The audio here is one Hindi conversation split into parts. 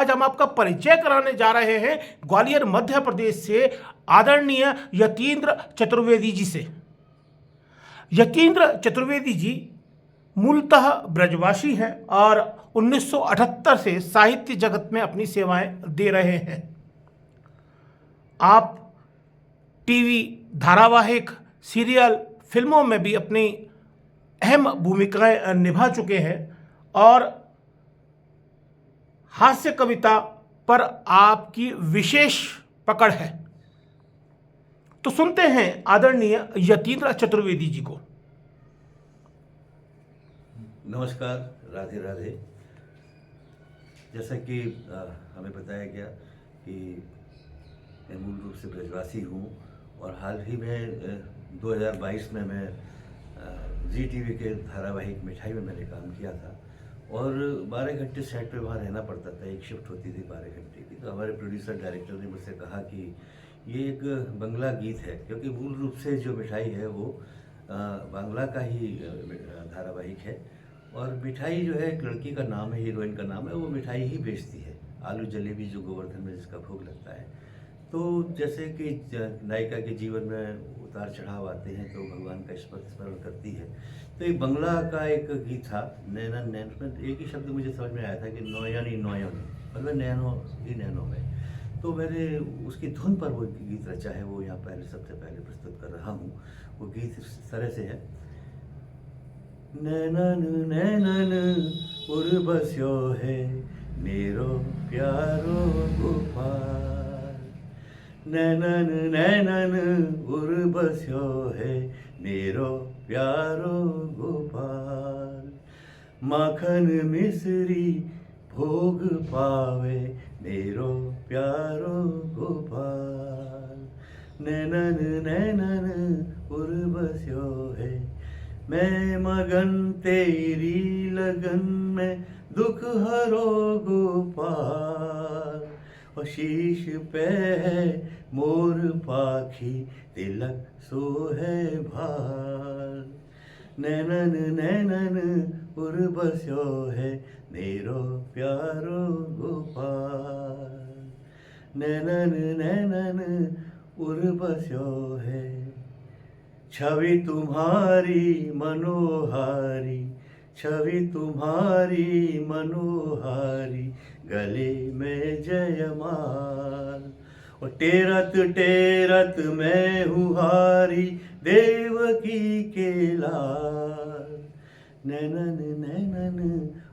आज हम आपका परिचय कराने जा रहे हैं ग्वालियर मध्य प्रदेश से आदरणीय यतीन्द्र चतुर्वेदी जी से। यतीन्द्र चतुर्वेदी जी मूलतः ब्रजवासी हैं और 1978 से साहित्य जगत में अपनी सेवाएं दे रहे हैं। आप टीवी धारावाहिक, सीरियल, फिल्मों में भी अपनी अहम भूमिकाएं निभा चुके हैं और हास्य कविता पर आपकी विशेष पकड़ है। तो सुनते हैं आदरणीय यतीन्द्र चतुर्वेदी जी को। नमस्कार, राधे राधे। जैसा कि हमें बताया गया कि मैं मूल रूप से ब्रजवासी हूँ और हाल ही में 2022 में मैं जी टीवी के धारावाहिक मिठाई में मैंने काम किया था और 12 घंटे सेट पे वहाँ रहना पड़ता था। एक शिफ्ट होती थी 12 घंटे की। तो हमारे प्रोड्यूसर डायरेक्टर ने मुझसे कहा कि ये एक बंगला गीत है, क्योंकि मूल रूप से जो मिठाई है वो बांग्ला का ही धारावाहिक है और मिठाई जो है एक लड़की का नाम है, हीरोइन का नाम है, वो मिठाई ही बेचती है, आलू जलेबी जो गोवर्धन में जिसका भोग लगता है। तो जैसे कि नायिका के जीवन में उतार चढ़ाव आते हैं तो भगवान का स्मरण करती है। तो एक बंगला का एक गीत था, नैना नैन में एक ही शब्द मुझे समझ में आया था कि नौयानी नौयन, मतलब नैनो ही नैनो में। तो मैंने उसकी धुन पर वो गीत रचा है, वो यहाँ सबसे पहले प्रस्तुत कर रहा हूँ। वो गीत इस तरह से है। नैनन नैनन उर्वश्यो है मेरो प्यारो गोपाल, नैनन नैनन उर्वश्यो है मेरो प्यारो गोपाल, माखन मिश्री भोग पावे मेरो प्यारो गोपाल, नैनन नैनन उर्वश्यो है। मैं मगन तेरी लगन में दुख हरो गोपाल, और शीश पे है मोर पाखी तिलक सो है भाल, नैनन नैनन उर्वश्यो है मेरो प्यारो गोपाल, नैनन नैनन उर्वश्यो है। छवि तुम्हारी मनोहारी, छवि तुम्हारी मनोहारी, गले में जयमाल, और टेरत टेरत मैं हूँ हारी देवकी के लाल, नैनन नैनन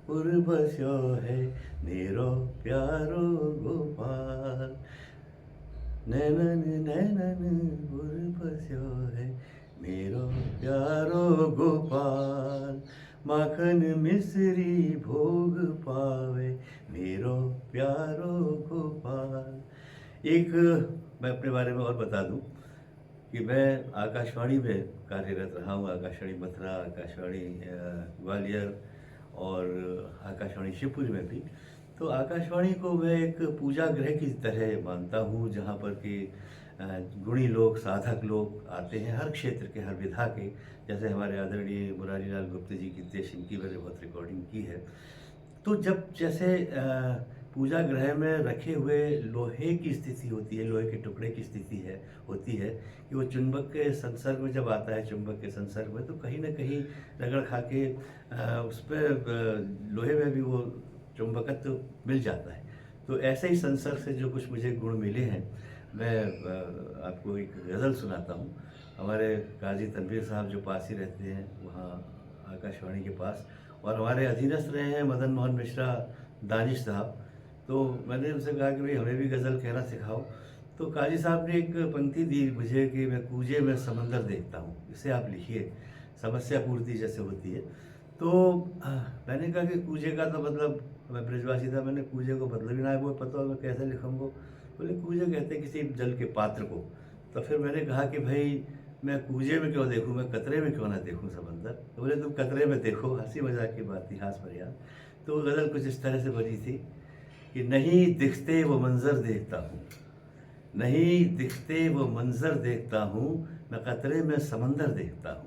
उर्वश्यो है मेरो प्यारो गोपाल, नैनन नैनन उर्वश्यो है मेरो प्यारो गोपाल, माखन मिश्री भोग पावे मेरो प्यारो गोपाल। एक मैं अपने बारे में और बता दूं कि मैं आकाशवाणी में कार्यरत रहा हूँ, आकाशवाणी मथुरा, आकाशवाणी ग्वालियर और आकाशवाणी शिवपुरी में भी। तो आकाशवाणी को मैं एक पूजा गृह की तरह मानता हूँ, जहाँ पर कि गुणी लोग, साधक लोग आते हैं, हर क्षेत्र के, हर विधा के। जैसे हमारे आदरणीय मुरारी लाल गुप्ता जी की देश, इनकी मैंने बहुत रिकॉर्डिंग की है। तो जब जैसे पूजा गृह में रखे हुए लोहे की स्थिति होती है, लोहे के टुकड़े की स्थिति होती है कि वो चुंबक के संसर्ग में जब आता है, चुंबक के संसर्ग में, तो कहीं ना कहीं रगड़ खा के उस पर लोहे में भी वो चुंबकत्व मिल जाता है। तो ऐसे ही संसर्ग से जो कुछ मुझे गुण मिले हैं, मैं आपको एक गज़ल सुनाता हूँ। हमारे काजी तनवीर साहब जो पास ही रहते हैं वहाँ आकाशवाणी के पास, और हमारे अधीनस्थ रहे हैं मदन मोहन मिश्रा दानिश साहब। तो मैंने उनसे कहा कि भाई हमें भी गज़ल कहना सिखाओ। तो काजी साहब ने एक पंक्ति दी मुझे कि मैं कूजे में समंदर देखता हूँ, इसे आप लिखिए, समस्या पूर्ति जैसे होती है। तो मैंने कहा कि कूजे का तो मतलब, मैं ब्रजवासी था, मैंने कूजे को मतलब ही ना है वो पता, मैं कैसे लिखूँगा। बोले कूजे कहते हैं किसी जल के पात्र को। तो फिर मैंने कहा कि भाई मैं कूजे में क्यों देखूँ, मैं कतरे में क्यों ना देखूँ समंदर। तो बोले तुम कतरे में देखो, हंसी मजाक की बात थी, हास फरियाद। तो गज़ल कुछ इस तरह से बनी थी कि नहीं दिखते वो मंज़र देखता हूँ, नहीं दिखते वो मंज़र देखता हूँ, मैं कतरे में समंदर देखता हूँ,